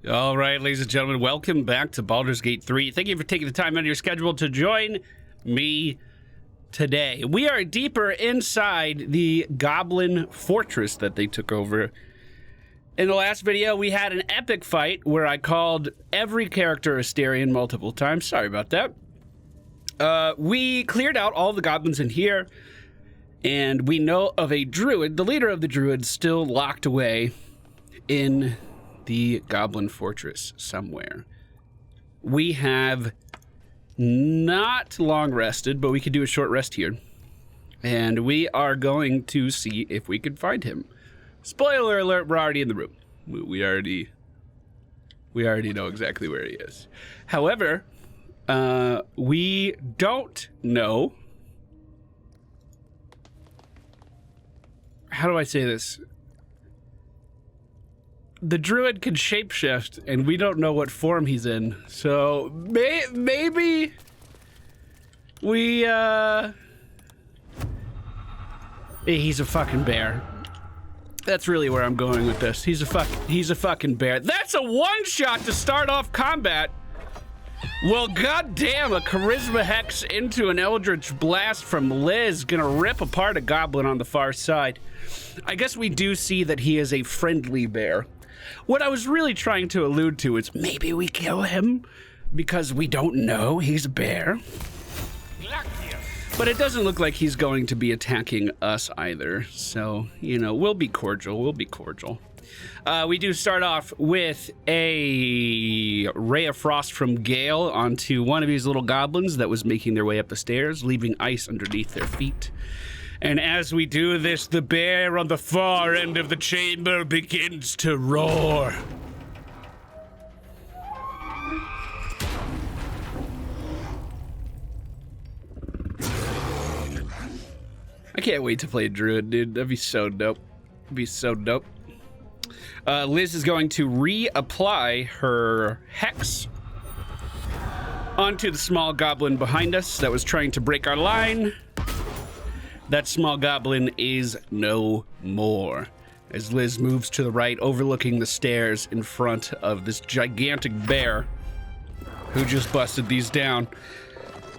All right, ladies and gentlemen, welcome back to Baldur's Gate 3. Thank you for taking the time out of your schedule to join me today. We are deeper inside the Goblin Fortress that they took over. In the last video, we had an epic fight where I called every character Astarian multiple times. Sorry about that. We cleared out all the goblins in here, and we know of a druid, the leader of the druids, still locked away in the Goblin Fortress somewhere. We have not long rested, but we could do a short rest here. And we are going to see if we can find him. Spoiler alert, we're already in the room. We already know exactly where he is. However, we don't know. How do I say this? The druid can shapeshift, and we don't know what form he's in. So maybe we he's a fucking bear. That's really where I'm going with this. He's a fucking bear. That's a one shot to start off combat. Well, goddamn, a charisma hex into an eldritch blast from Liz, gonna rip apart a goblin on the far side. I guess we do see that he is a friendly bear. What I was really trying to allude to is maybe we kill him because we don't know he's a bear. But it doesn't look like he's going to be attacking us either. So, you know, we'll be cordial. We'll be cordial. We do start off with a ray of frost from Gale onto one of these little goblins that was making their way up the stairs, leaving ice underneath their feet. And as we do this, the bear on the far end of the chamber begins to roar. I can't wait to play a druid, dude. That'd be so dope. That'd be so dope. Liz is going to reapply her hex onto the small goblin behind us that was trying to break our line. That small goblin is no more, as Liz moves to the right, overlooking the stairs in front of this gigantic bear who just busted these down.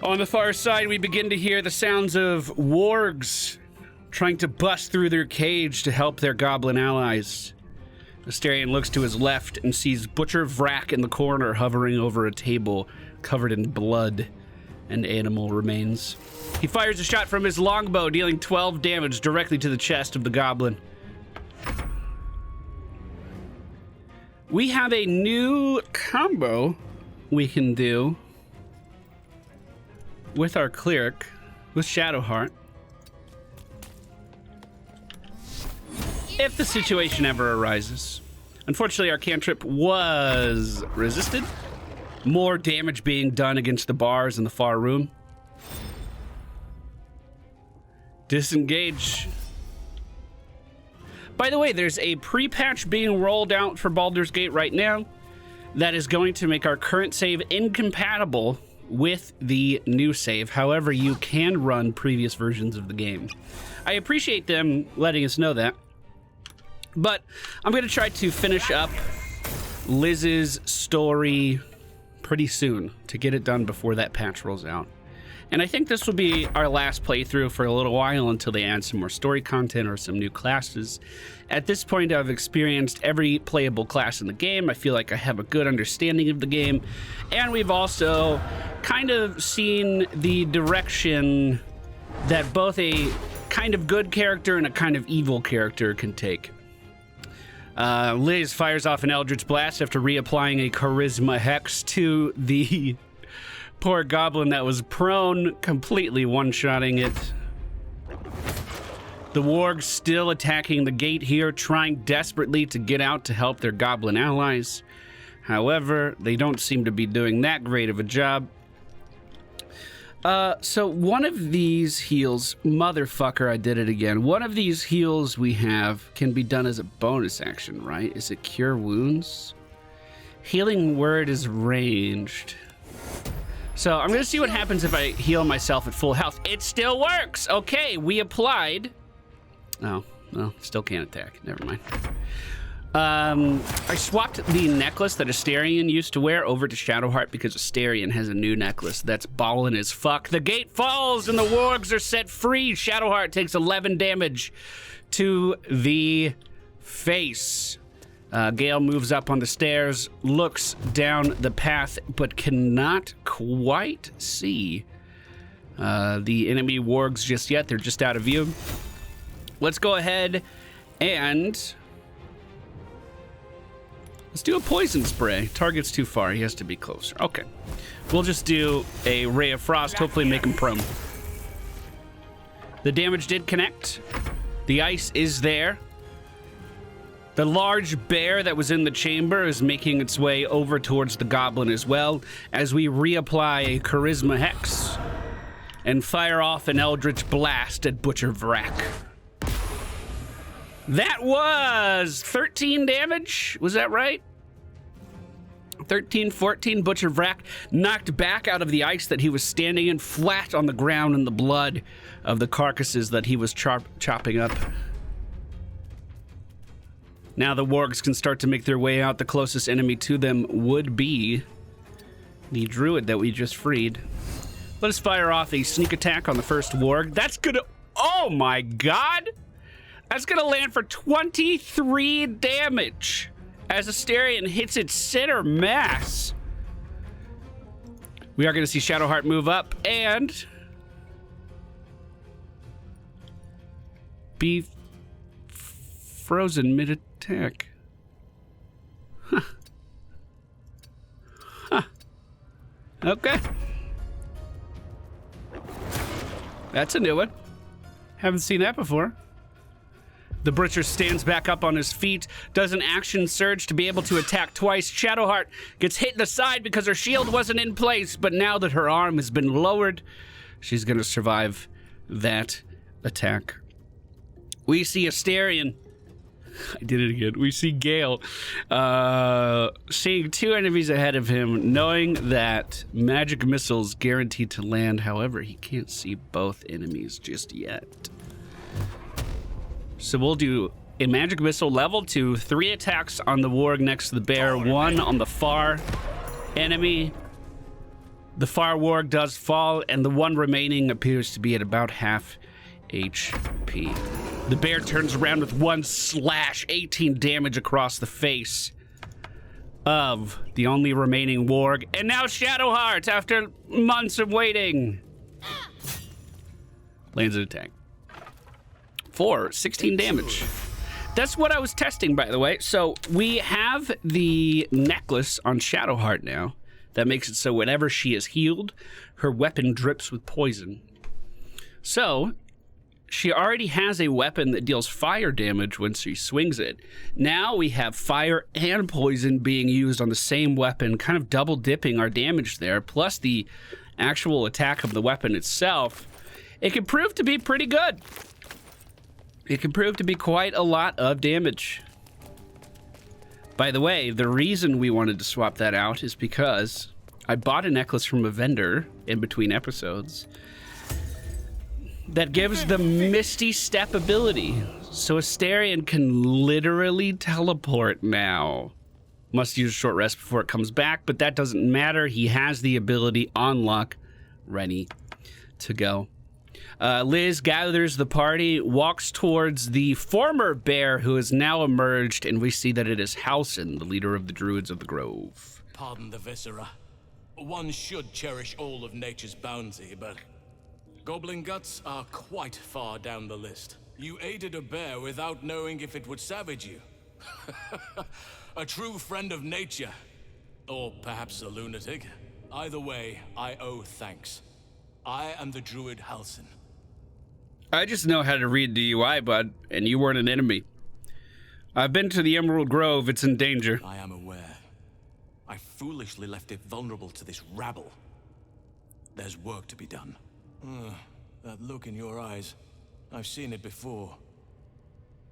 On the far side, we begin to hear the sounds of wargs trying to bust through their cage to help their goblin allies. Astarian looks to his left and sees Butcher Vrak in the corner hovering over a table covered in blood and animal remains. He fires a shot from his longbow, dealing 12 damage directly to the chest of the goblin. We have a new combo we can do with our cleric, with Shadowheart. If the situation ever arises. Unfortunately, our cantrip was resisted. More damage being done against the bars in the far room. Disengage. By the way, there's a pre-patch being rolled out for Baldur's Gate right now that is going to make our current save incompatible with the new save. However, you can run previous versions of the game. I appreciate them letting us know that. But I'm going to try to finish up Liz's story pretty soon to get it done before that patch rolls out. And I think this will be our last playthrough for a little while until they add some more story content or some new classes. At this point, I've experienced every playable class in the game. I feel like I have a good understanding of the game. And we've also kind of seen the direction that both a kind of good character and a kind of evil character can take. Liz fires off an Eldritch Blast after reapplying a Charisma Hex to the poor goblin that was prone, completely one-shotting it. The wargs still attacking the gate here, trying desperately to get out to help their goblin allies. However, they don't seem to be doing that great of a job. So one of these heals, motherfucker, I did it again. One of these heals we have can be done as a bonus action, right? Is it Cure Wounds? Healing Word is ranged. So I'm gonna see what happens if I heal myself at full health. It still works! Okay, we applied. Oh, well, still can't attack, never mind. I swapped the necklace that Astarion used to wear over to Shadowheart because Astarion has a new necklace that's ballin' as fuck. The gate falls and the wargs are set free. Shadowheart takes 11 damage to the face. Gale moves up on the stairs, looks down the path, but cannot quite see the enemy wargs just yet. They're just out of view. Let's go ahead and let's do a poison spray. Target's too far. He has to be closer. Okay. We'll just do a Ray of Frost, hopefully make him prone. The damage did connect. The ice is there. The large bear that was in the chamber is making its way over towards the goblin as well as we reapply a Charisma Hex and fire off an Eldritch Blast at Butcher Vrak. That was 13 damage. Was that right? 13, 14. Butcher Vrak knocked back out of the ice that he was standing in, flat on the ground in the blood of the carcasses that he was chopping up. Now the wargs can start to make their way out. The closest enemy to them would be the druid that we just freed. Let us fire off a sneak attack on the first warg. That's gonna... Oh my god! That's gonna land for 23 damage as Astarion hits its center mass. We are gonna see Shadowheart move up and be frozen mid-attack. Huh. Huh. Okay. That's a new one. Haven't seen that before. The Butcher stands back up on his feet, does an action surge to be able to attack twice. Shadowheart gets hit in the side because her shield wasn't in place, but now that her arm has been lowered, she's going to survive that attack. We see Astarion. I did it again. We see Gale seeing two enemies ahead of him, knowing that magic missiles guaranteed to land. However, he can't see both enemies just yet. So we'll do a magic missile level 2, 3 attacks on the warg next to the bear, 1 on the far enemy. The far warg does fall, and the one remaining appears to be at about half HP. The bear turns around with 1 slash, 18 damage across the face of the only remaining warg. And now Shadowheart, after months of waiting, lands an attack. 16 damage. That's what I was testing, by the way. So we have the necklace on Shadowheart now that makes it so whenever she is healed, her weapon drips with poison. So she already has a weapon that deals fire damage when she swings it. Now we have fire and poison being used on the same weapon, kind of double dipping our damage there, plus the actual attack of the weapon itself. It can prove to be pretty good. It can prove to be quite a lot of damage. By the way, the reason we wanted to swap that out is because I bought a necklace from a vendor in between episodes that gives the Misty Step ability. So Astarion can literally teleport now. Must use a short rest before it comes back, but that doesn't matter. He has the ability on lock, ready to go. Liz gathers the party, walks towards the former bear who has now emerged, and we see that it is Halsin, the leader of the Druids of the Grove. Pardon the viscera. One should cherish all of nature's bounty, but goblin guts are quite far down the list. You aided a bear without knowing if it would savage you. A true friend of nature. Or perhaps a lunatic. Either way, I owe thanks. I am the druid Halsin. I just know how to read DUI, bud, and you weren't an enemy. I've been to the Emerald Grove. It's in danger. I am aware. I foolishly left it vulnerable to this rabble. There's work to be done. That look in your eyes. I've seen it before.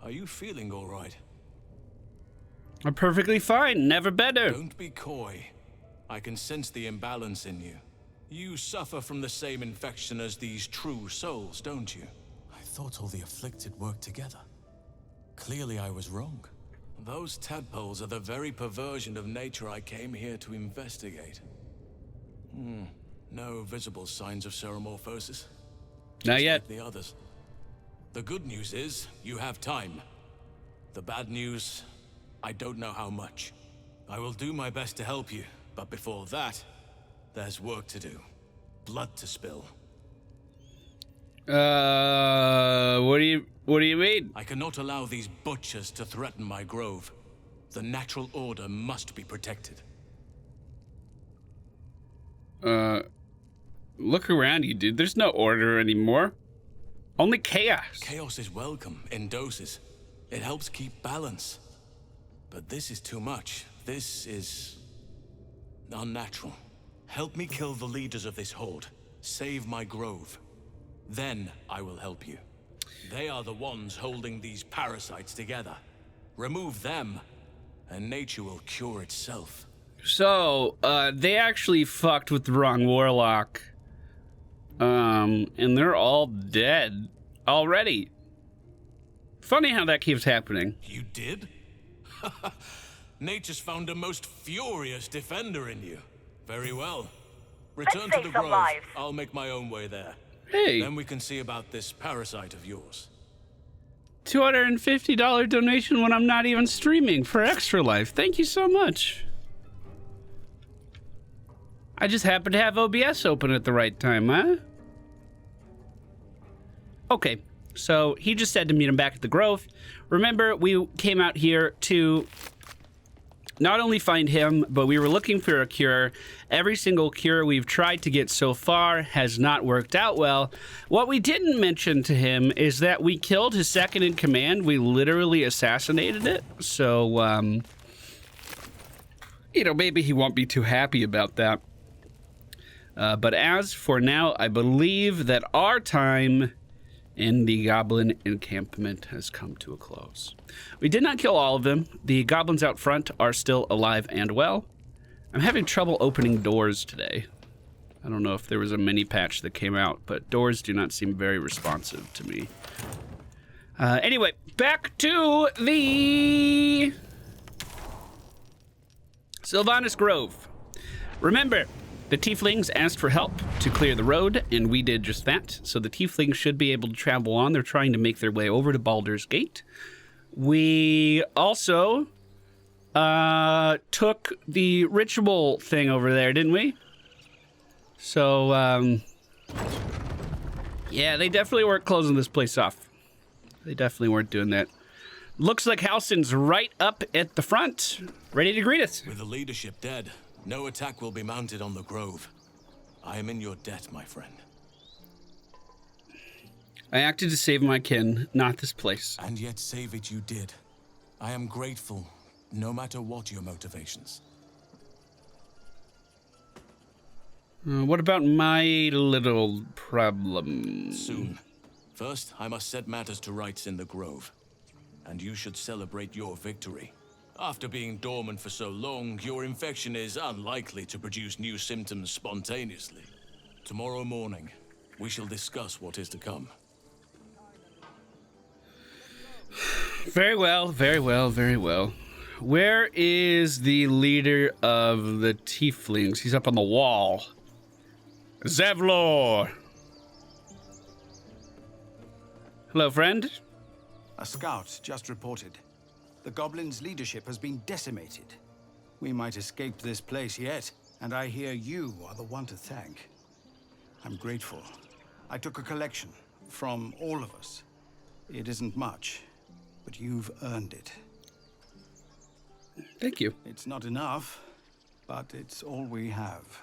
Are you feeling all right? I'm perfectly fine. Never better. Don't be coy. I can sense the imbalance in you. You suffer from the same infection as these true souls, don't you? I thought all the afflicted worked together. Clearly I was wrong. Those tadpoles are the very perversion of nature I came here to investigate. No visible signs of ceremorphosis. Not Just yet. like the others. The good news is, you have time. The bad news, I don't know how much. I will do my best to help you, but before that, there's work to do. Blood to spill. What do you mean? I cannot allow these butchers to threaten my grove. The natural order must be protected. Look around you, dude. There's no order anymore. Only chaos. Chaos is welcome in doses. It helps keep balance. But this is too much. This is unnatural. Help me kill the leaders of this horde. Save my grove. Then I will help you. They are the ones holding these parasites together. Remove them, and nature will cure itself. So, they actually fucked with the wrong Warlock. And they're all dead already. Funny how that keeps happening. You did? Nature's found a most furious defender in you. Very well. Return to the grove. I'll make my own way there. Hey, Then we can see about this parasite of yours. $250 donation when I'm not even streaming for Extra Life. Thank you so much. I just happened to have OBS open at the right time, huh? Okay, so he just said to meet him back at the Grove. Remember, we came out here to not only find him, but we were looking for a cure. Every single cure we've tried to get so far has not worked out well. What we didn't mention to him is that we killed his second in command. We literally assassinated it. So, you know, maybe he won't be too happy about that. But as for now, I believe that our time in the goblin encampment has come to a close. We did not kill all of them. The goblins out front are still alive and well. I'm having trouble opening doors today. I don't know if there was a mini patch that came out, but doors do not seem very responsive to me. Anyway, back to the Sylvanas Grove. Remember, the tieflings asked for help to clear the road, and we did just that. So the tieflings should be able to travel on. They're trying to make their way over to Baldur's Gate. We also took the ritual thing over there, didn't we? So, yeah, they definitely weren't closing this place off. They definitely weren't doing that. Looks like Halsin's right up at the front, ready to greet us. With the leadership dead, no attack will be mounted on the grove. I am in your debt, my friend. I acted to save my kin, not this place. And yet save it you did. I am grateful, no matter what your motivations. What about my little problem? Soon. First, I must set matters to rights in the grove. And you should celebrate your victory. After being dormant for so long, your infection is unlikely to produce new symptoms spontaneously. Tomorrow morning, we shall discuss what is to come. Very well, very well, very well. Where is the leader of the tieflings? He's up on the wall. Zevlor! Hello, friend. A scout just reported. The goblins' leadership has been decimated. We might escape this place yet, and I hear you are the one to thank. I'm grateful. I took a collection from all of us. It isn't much, but you've earned it. Thank you. It's not enough, but it's all we have.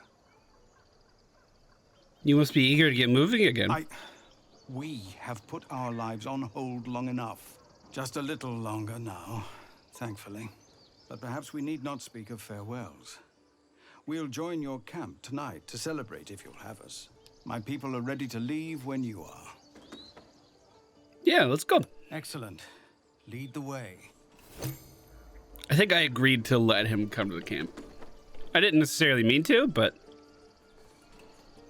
You must be eager to get moving again. We have put our lives on hold long enough. Just a little longer now, thankfully. But perhaps we need not speak of farewells. We'll join your camp tonight to celebrate if you'll have us. My people are ready to leave when you are. Yeah, let's go. Excellent. Lead the way. I think I agreed to let him come to the camp. I didn't necessarily mean to, but,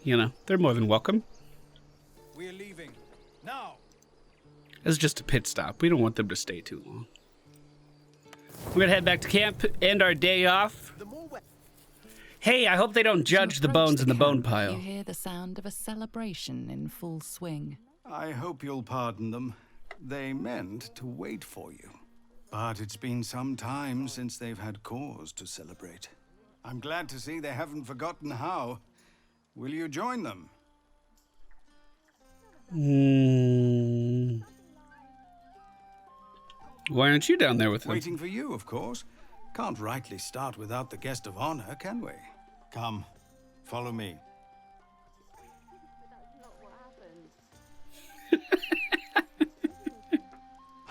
you know, they're more than welcome. We're leaving. Now! It's just a pit stop. We don't want them to stay too long. We're gonna head back to camp, end our day off. Hey, I hope they don't judge the bones in the bone pile. You hear the sound of a celebration in full swing. I hope you'll pardon them. They meant to wait for you. But it's been some time since they've had cause to celebrate. I'm glad to see they haven't forgotten how. Will you join them? Why aren't you down there with them? Waiting for you, of course. Can't rightly start without the guest of honor, can we? Come, follow me.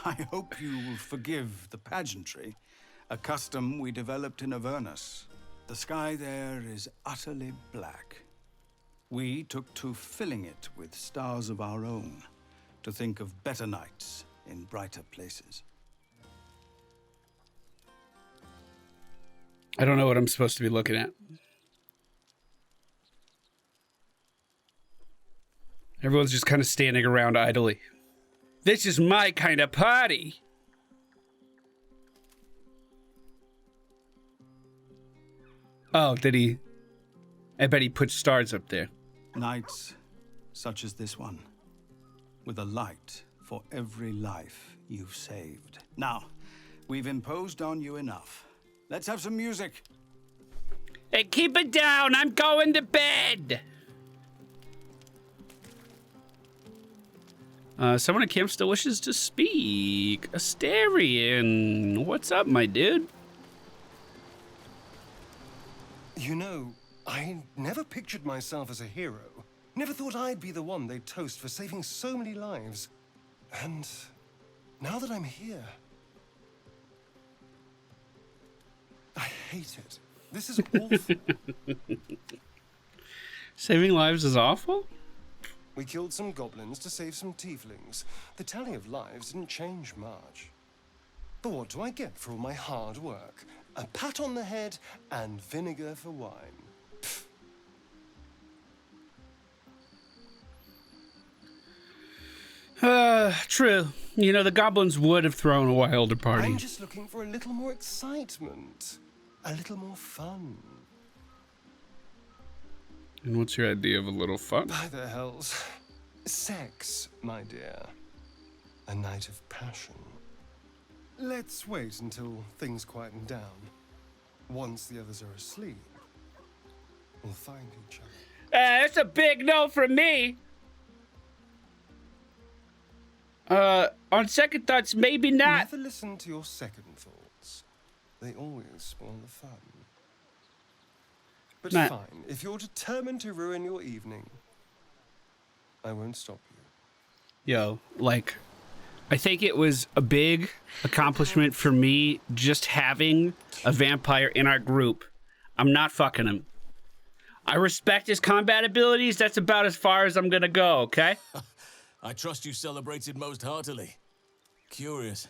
I hope you will forgive the pageantry, a custom we developed in Avernus. The sky there is utterly black. We took to filling it with stars of our own, to think of better nights in brighter places. I don't know what I'm supposed to be looking at. Everyone's just kind of standing around idly. This is my kind of party. Oh, did he? I bet he put stars up there. Nights such as this one, with a light for every life you've saved. Now, we've imposed on you enough. Let's have some music. Hey, keep it down. I'm going to bed. Someone at camp still wishes to speak. Astarian, what's up, my dude? You know, I never pictured myself as a hero. Never thought I'd be the one they'd toast for saving so many lives. And now that I'm here, I hate it. This is awful. Saving lives is awful? We killed some goblins to save some tieflings. The tally of lives didn't change much. But what do I get for all my hard work? A pat on the head and vinegar for wine. True. You know, the goblins would have thrown a wilder party. I'm just looking for a little more excitement. A little more fun. And what's your idea of a little fun? By the hells. Sex, my dear. A night of passion. Let's wait until things quieten down. Once the others are asleep, we'll find each other. That's a big no from me. On second thoughts, maybe not. Never listen to your second thoughts. They always spoil the fun. But Matt. fine, if you're determined to ruin your evening, I won't stop you. Yo, like, I think it was a big accomplishment for me just having a vampire in our group. I'm not fucking him. I respect his combat abilities. That's about as far as I'm gonna go, okay? I trust you celebrated most heartily. Curious.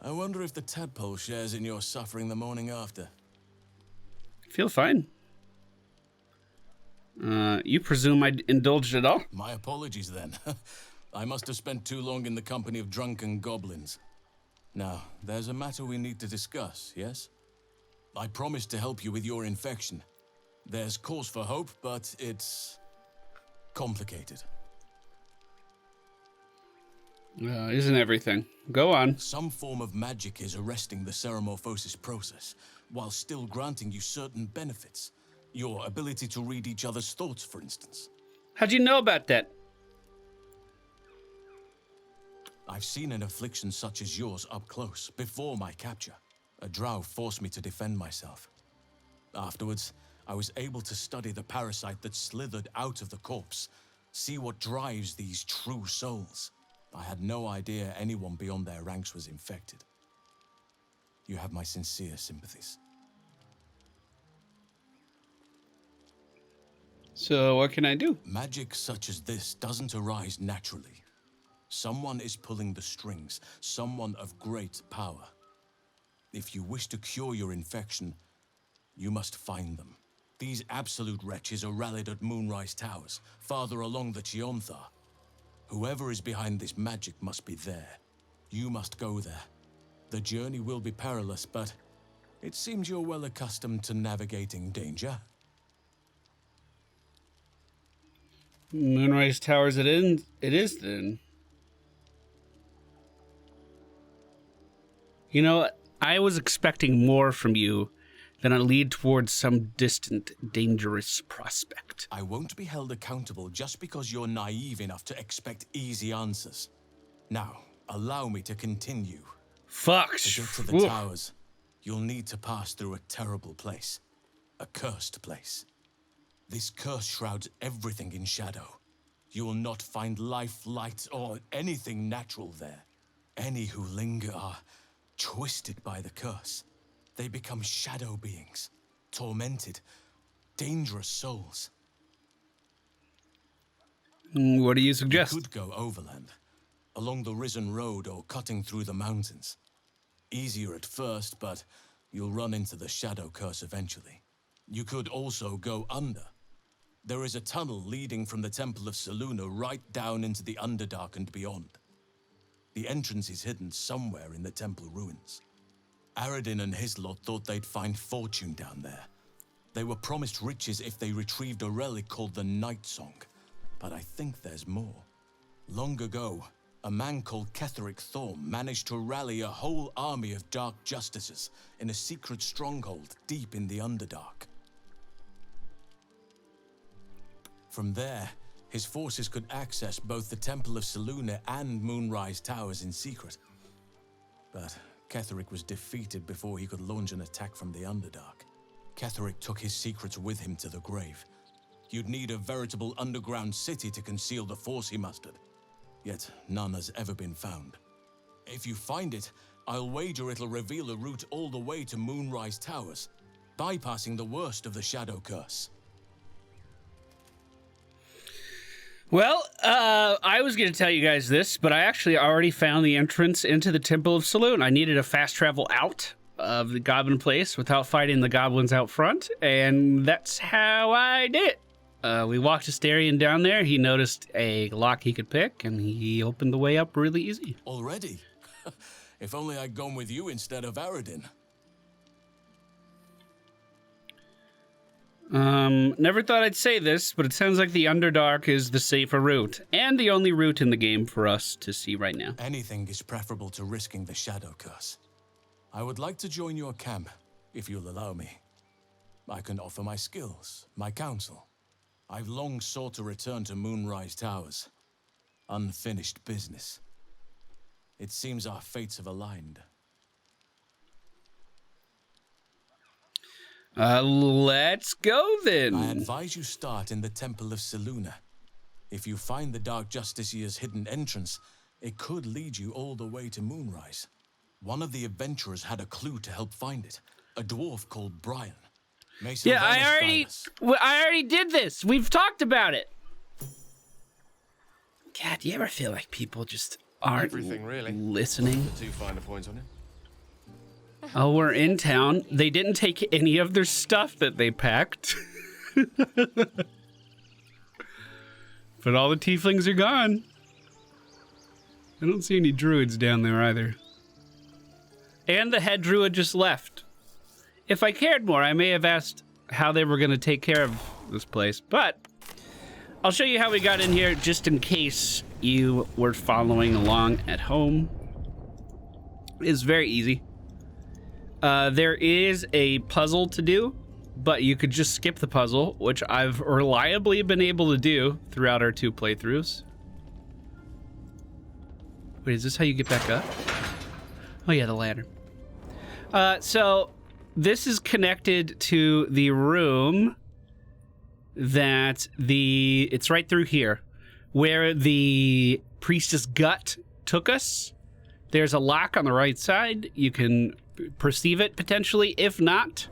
I wonder if the tadpole shares in your suffering the morning after. Feel fine. You presume I indulged at all? My apologies then. I must have spent too long in the company of drunken goblins. Now, there's a matter we need to discuss, yes? I promised to help you with your infection. There's cause for hope, but it's complicated. Isn't everything. Go on. Some form of magic is arresting the ceremorphosis process, while still granting you certain benefits. Your ability to read each other's thoughts, for instance. How'd you know about that? I've seen an affliction such as yours up close, before my capture. A drow forced me to defend myself. Afterwards, I was able to study the parasite that slithered out of the corpse, see what drives these true souls. I had no idea anyone beyond their ranks was infected. You have my sincere sympathies. So what can I do? Magic such as this doesn't arise naturally. Someone is pulling the strings, someone of great power. If you wish to cure your infection, you must find them. These absolute wretches are rallied at Moonrise Towers, farther along the Chionthar. Whoever is behind this magic must be there. You must go there. The journey will be perilous, but it seems you're well accustomed to navigating danger. Moonrise Towers it is then. You know, I was expecting more from you than a lead towards some distant, dangerous prospect. I won't be held accountable just because you're naive enough to expect easy answers. Now, allow me to continue. Fuck. To get to the towers, you'll need to pass through a terrible place. A cursed place. This curse shrouds everything in shadow. You will not find life, light, or anything natural there. Any who linger are twisted by the curse. They become shadow beings, tormented, dangerous souls. What do you suggest? You could go overland, along the Risen Road or cutting through the mountains. Easier at first, but you'll run into the shadow curse eventually. You could also go under. There is a tunnel leading from the Temple of Selûne right down into the Underdark and beyond. The entrance is hidden somewhere in the temple ruins. Aradin and his lot thought they'd find fortune down there. They were promised riches if they retrieved a relic called the Night Song, but I think there's more. Long ago, a man called Ketheric Thorm managed to rally a whole army of dark justices in a secret stronghold deep in the Underdark. From there, his forces could access both the Temple of Selûne and Moonrise Towers in secret. But Ketheric was defeated before he could launch an attack from the Underdark. Ketheric took his secrets with him to the grave. You'd need a veritable underground city to conceal the force he mustered. Yet none has ever been found. If you find it, I'll wager it'll reveal a route all the way to Moonrise Towers, bypassing the worst of the Shadow Curse. Well, I was going to tell you guys this, but I actually already found the entrance into the Temple of Selûne. I needed a fast travel out of the Goblin Place without fighting the goblins out front, and that's how I did it. We walked Astarion down there. He noticed a lock he could pick, and he opened the way up really easy. Already? If only I'd gone with you instead of Aradin. Never thought I'd say this, but it sounds like the Underdark is the safer route, and the only route in the game for us to see right now. Anything is preferable to risking the Shadow Curse. I would like to join your camp, if you'll allow me. I can offer my skills, my counsel. I've long sought to return to Moonrise Towers. Unfinished business. It seems our fates have aligned. Let's go then. I advise you start in the Temple of Selûne. If you find the Dark Justiciar's hidden entrance, it could lead you all the way to Moonrise. One of the adventurers had a clue to help find it. A dwarf called Brian. Yeah, I already did this. We've talked about it. God, do you ever feel like people just aren't Everything, really. listening? Too fine a point on it. Oh, we're in town. They didn't take any of their stuff that they packed. But all the tieflings are gone. I don't see any druids down there either. And the head druid just left. If I cared more, I may have asked how they were going to take care of this place. But I'll show you how we got in here just in case you were following along at home. It's very easy. There is a puzzle to do, but you could just skip the puzzle, which I've reliably been able to do throughout our 2 playthroughs. Wait, is this how you get back up? Oh yeah, the ladder. So this is connected to the room that it's right through here, where the priestess gut took us. There's a lock on the right side. You can perceive it potentially. If not,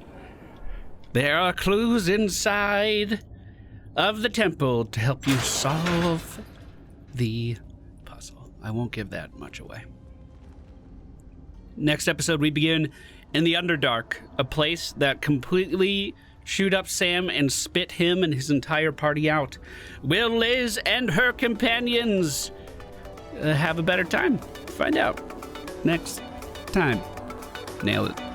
there are clues inside of the temple to help you solve the puzzle. I won't give that much away. Next episode, we begin in the Underdark, a place that completely shoot up Sam and spit him and his entire party out. Will Liz and her companions have a better time? Find out next time. Nailed it.